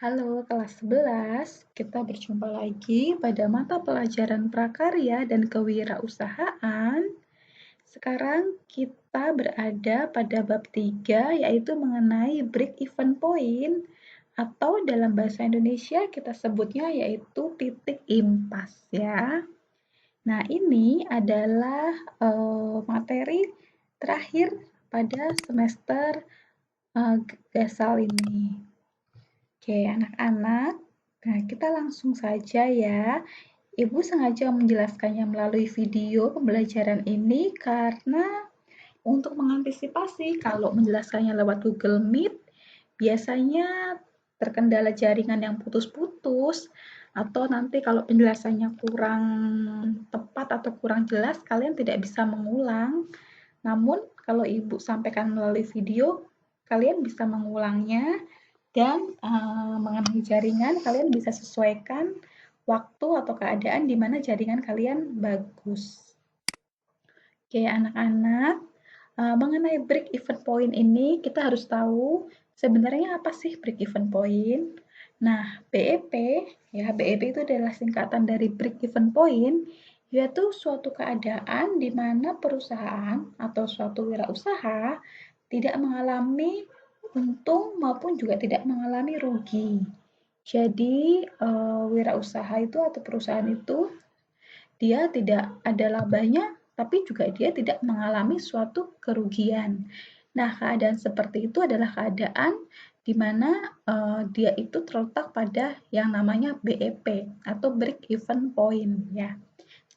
Halo kelas 11, kita berjumpa lagi pada mata pelajaran prakarya dan kewirausahaan. Sekarang kita berada pada bab 3 yaitu mengenai break even point atau dalam bahasa Indonesia kita sebutnya yaitu titik impas ya. Nah, ini adalah materi terakhir pada semester Gasal ini. Oke, anak-anak. Nah, kita langsung saja ya. Ibu sengaja menjelaskannya melalui video pembelajaran ini karena untuk mengantisipasi kalau menjelaskannya lewat Google Meet, biasanya terkendala jaringan yang putus-putus atau nanti kalau penjelasannya kurang tepat atau kurang jelas, kalian tidak bisa mengulang. Namun, kalau Ibu sampaikan melalui video, kalian bisa mengulangnya dan mengenai jaringan, kalian bisa sesuaikan waktu atau keadaan di mana jaringan kalian bagus. Oke, anak-anak, mengenai break even point ini, kita harus tahu sebenarnya apa sih break even point. Nah, BEP, ya BEP itu adalah singkatan dari break even point, yaitu suatu keadaan di mana perusahaan atau suatu wirausaha tidak mengalami untung maupun juga tidak mengalami rugi. Jadi, wirausaha itu atau perusahaan itu dia tidak ada labanya, tapi juga dia tidak mengalami suatu kerugian. Nah, keadaan seperti itu adalah keadaan di mana dia itu terletak pada yang namanya BEP atau break even point ya.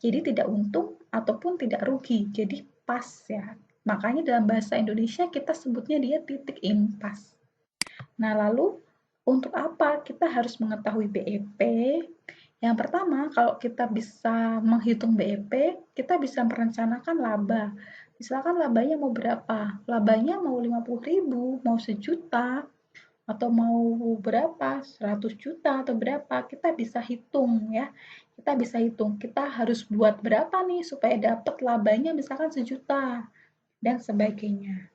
Jadi tidak untung ataupun tidak rugi, jadi pas ya. Makanya dalam bahasa Indonesia kita sebutnya dia titik impas. Nah, lalu untuk apa kita harus mengetahui BEP? Yang pertama, kalau kita bisa menghitung BEP, kita bisa merencanakan laba. Misalkan labanya mau berapa? Labanya mau 50.000, mau sejuta, atau mau berapa? 100 juta atau berapa? Kita bisa hitung ya. Kita bisa hitung, kita harus buat berapa nih supaya dapat labanya misalkan sejuta dan sebagainya.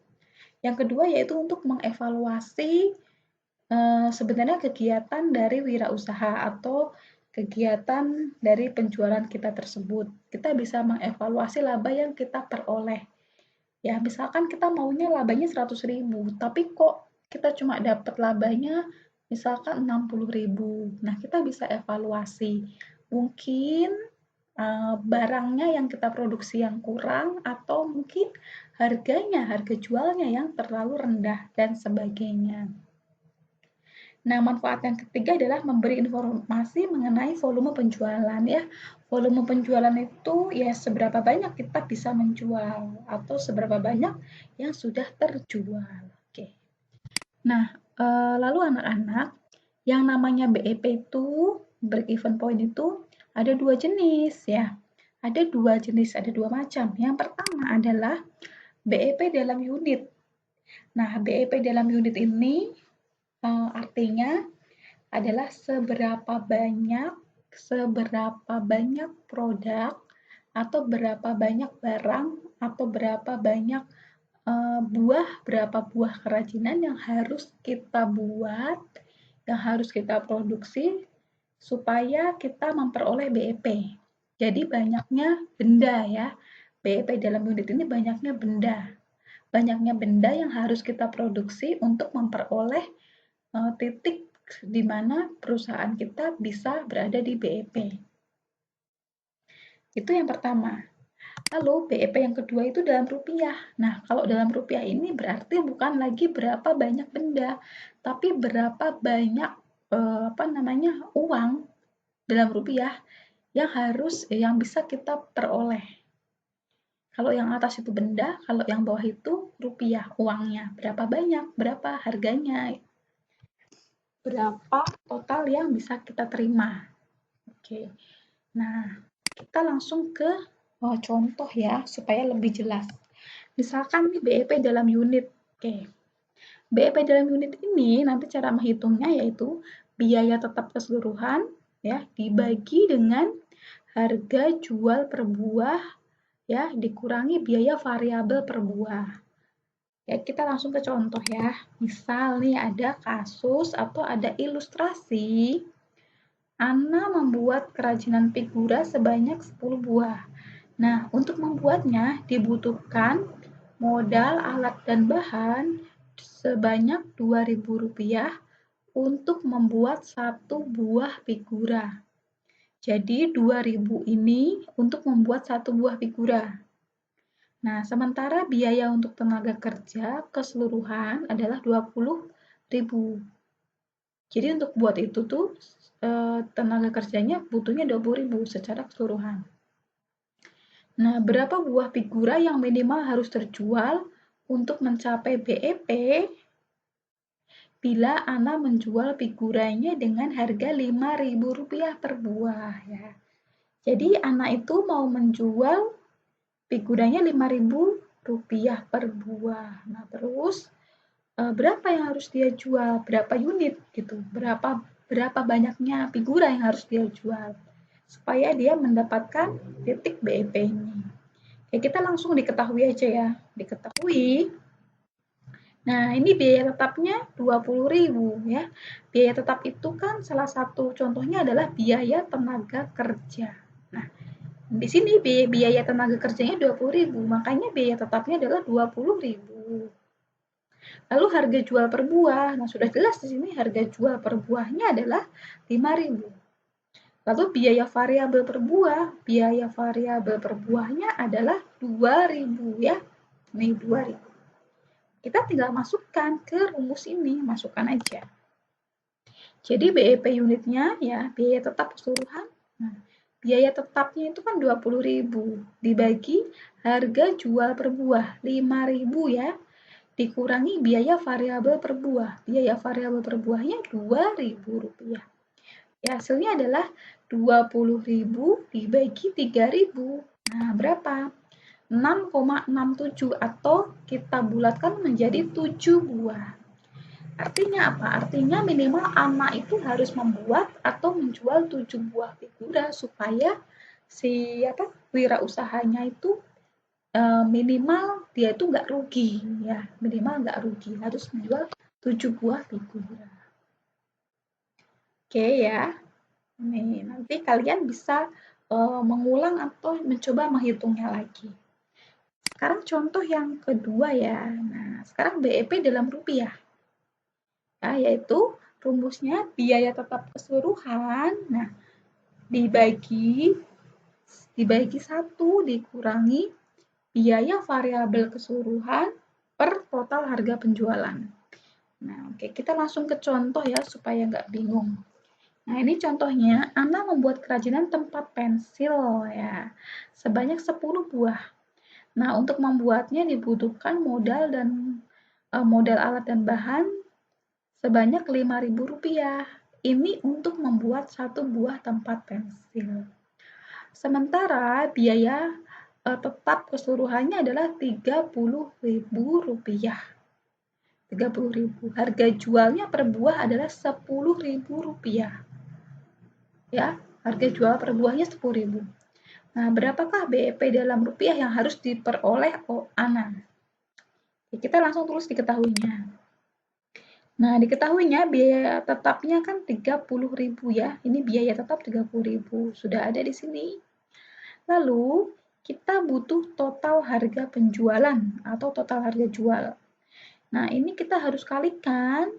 Yang kedua yaitu untuk mengevaluasi sebenarnya kegiatan dari wirausaha atau kegiatan dari penjualan kita tersebut. Kita bisa mengevaluasi laba yang kita peroleh. Ya, misalkan kita maunya labanya 100.000, tapi kok kita cuma dapat labanya misalkan 60.000. Nah, kita bisa evaluasi. Mungkin barangnya yang kita produksi yang kurang atau mungkin harganya, harga jualnya yang terlalu rendah dan sebagainya. Nah, manfaat yang ketiga adalah memberi informasi mengenai volume penjualan ya. Volume penjualan itu ya seberapa banyak kita bisa menjual atau seberapa banyak yang sudah terjual. Oke. Nah, lalu anak-anak, yang namanya BEP itu, break even point itu ada dua jenis ya. Ada dua jenis, ada dua macam. Yang pertama adalah BEP dalam unit. Nah, BEP dalam unit ini artinya adalah seberapa banyak produk atau berapa banyak barang atau berapa banyak berapa buah kerajinan yang harus kita buat, yang harus kita produksi supaya kita memperoleh BEP. Jadi banyaknya benda ya. BEP dalam unit ini banyaknya benda. Banyaknya benda yang harus kita produksi untuk memperoleh titik di mana perusahaan kita bisa berada di BEP. Itu yang pertama. Lalu BEP yang kedua itu dalam rupiah. Nah, kalau dalam rupiah ini berarti bukan lagi berapa banyak benda, tapi berapa banyak uang dalam rupiah yang bisa kita peroleh. Kalau yang atas itu benda, kalau yang bawah itu rupiah, uangnya. Berapa banyak, berapa harganya, berapa total yang bisa kita terima. Oke. Nah, kita langsung ke contoh ya, supaya lebih jelas. Misalkan nih BEP dalam unit. Oke. BEP dalam unit ini nanti cara menghitungnya yaitu biaya tetap keseluruhan ya dibagi dengan harga jual per buah ya dikurangi biaya variabel per buah. Ya, kita langsung ke contoh ya. Misal nih ada kasus atau ada ilustrasi, Ana membuat kerajinan figura sebanyak 10 buah. Nah, untuk membuatnya dibutuhkan modal, alat, dan bahan sebanyak Rp2.000 untuk membuat satu buah figura. Jadi 2.000 ini untuk membuat satu buah figura. Nah, sementara biaya untuk tenaga kerja keseluruhan adalah 20.000. Jadi untuk buat itu tuh tenaga kerjanya butuhnya 20.000 secara keseluruhan. Nah, berapa buah figura yang minimal harus terjual untuk mencapai BEP bila Ana menjual figuranya dengan harga Rp5.000 per buah ya. Jadi Ana itu mau menjual figuranya Rp5.000 per buah. Nah, terus berapa yang harus dia jual? Berapa unit gitu? Berapa banyaknya figura yang harus dia jual supaya dia mendapatkan titik BEP ini. Ya, kita langsung diketahui aja ya. Diketahui. Nah, ini biaya tetapnya 20.000 ya. Biaya tetap itu kan salah satu contohnya adalah biaya tenaga kerja. Nah, di sini biaya tenaga kerjanya 20.000, makanya biaya tetapnya adalah 20.000. Lalu harga jual per buah, nah sudah jelas di sini harga jual per buahnya adalah 5.000. Lalu biaya variabel per buah, biaya variabel per buahnya adalah 2.000 ya. Ini 2.000. Kita tinggal masukkan ke rumus ini, masukkan aja. Jadi BEP unitnya ya biaya tetap keseluruhan. Nah, biaya tetapnya itu kan 20.000 dibagi harga jual per buah 5.000 ya. Dikurangi biaya variabel per buah. Biaya variabel per buahnya Rp2.000. Ya, hasilnya adalah 20.000 dibagi 3.000. Nah, berapa? 6,67 atau kita bulatkan menjadi 7 buah. Artinya apa? Artinya minimal Ana itu harus membuat atau menjual 7 buah figura supaya si wirausahanya itu minimal dia itu nggak rugi ya, minimal nggak rugi, harus menjual 7 buah figura. Oke ya. Nih, nanti kalian bisa mengulang atau mencoba menghitungnya lagi. Sekarang contoh yang kedua ya. Nah, sekarang BEP dalam rupiah. Ya, yaitu rumusnya biaya tetap keseluruhan. Nah, dibagi 1 dikurangi biaya variabel keseluruhan per total harga penjualan. Nah, oke, kita langsung ke contoh ya supaya nggak bingung. Nah, ini contohnya, Ana membuat kerajinan tempat pensil ya, sebanyak 10 buah. Nah, untuk membuatnya dibutuhkan modal alat dan bahan sebanyak Rp5.000. Ini untuk membuat satu buah tempat pensil. Sementara biaya tetap keseluruhannya adalah Rp30.000. 30.000. Harga jualnya per buah adalah Rp10.000. Ya, harga jual per buahnya 10.000. Nah, berapakah BEP dalam rupiah yang harus diperoleh Ana? Kita langsung tulis diketahuinya. Nah, diketahuinya biaya tetapnya kan 30.000 ya. Ini biaya tetap 30.000. Sudah ada di sini. Lalu, kita butuh total harga penjualan atau total harga jual. Nah, ini kita harus kalikan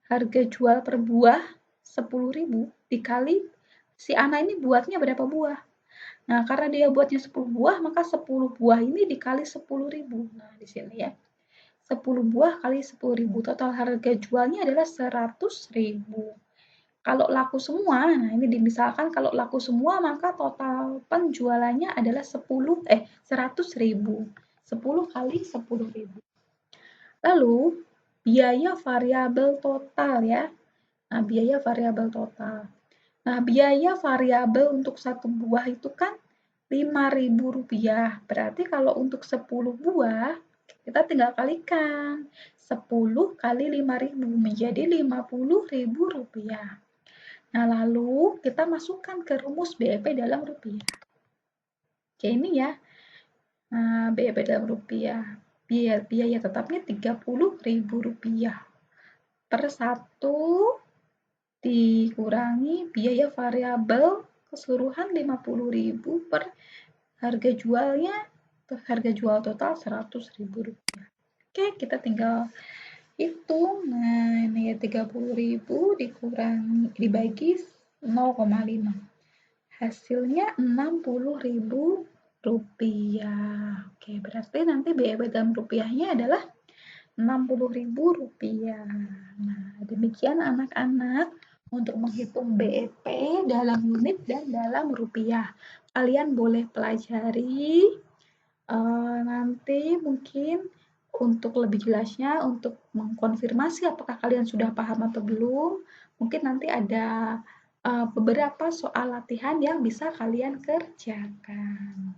harga jual per buah 10.000 dikali si Ana ini buatnya berapa buah. Nah, karena dia buatnya 10 buah, maka 10 buah ini dikali 10.000. Nah, di sini ya. 10 buah kali 10.000. Total harga jualnya adalah 100.000. Kalau laku semua, nah ini misalkan kalau laku semua, maka total penjualannya adalah 100.000. 10 kali 10.000. Lalu, biaya variabel total ya. Nah, biaya variabel total. Nah, biaya variabel untuk satu buah itu kan Rp5.000. Berarti kalau untuk 10 buah, kita tinggal kalikan. 10 kali 5.000 menjadi Rp50.000. Nah, lalu kita masukkan ke rumus BEP dalam rupiah. Oke, ini ya. Nah, BEP dalam rupiah. biaya tetapnya Rp30.000 per satu dikurangi biaya variabel keseluruhan Rp50.000 per harga jual total Rp100.000. Oke, kita tinggal hitung. Nah, ini ya 30.000 dibagi 0,5. Hasilnya Rp60.000. Oke, berarti nanti biaya dalam rupiahnya adalah Rp60.000. Nah, demikian anak-anak untuk menghitung BEP dalam unit dan dalam rupiah. Kalian boleh pelajari nanti mungkin untuk lebih jelasnya, untuk mengkonfirmasi apakah kalian sudah paham atau belum, mungkin nanti ada beberapa soal latihan yang bisa kalian kerjakan.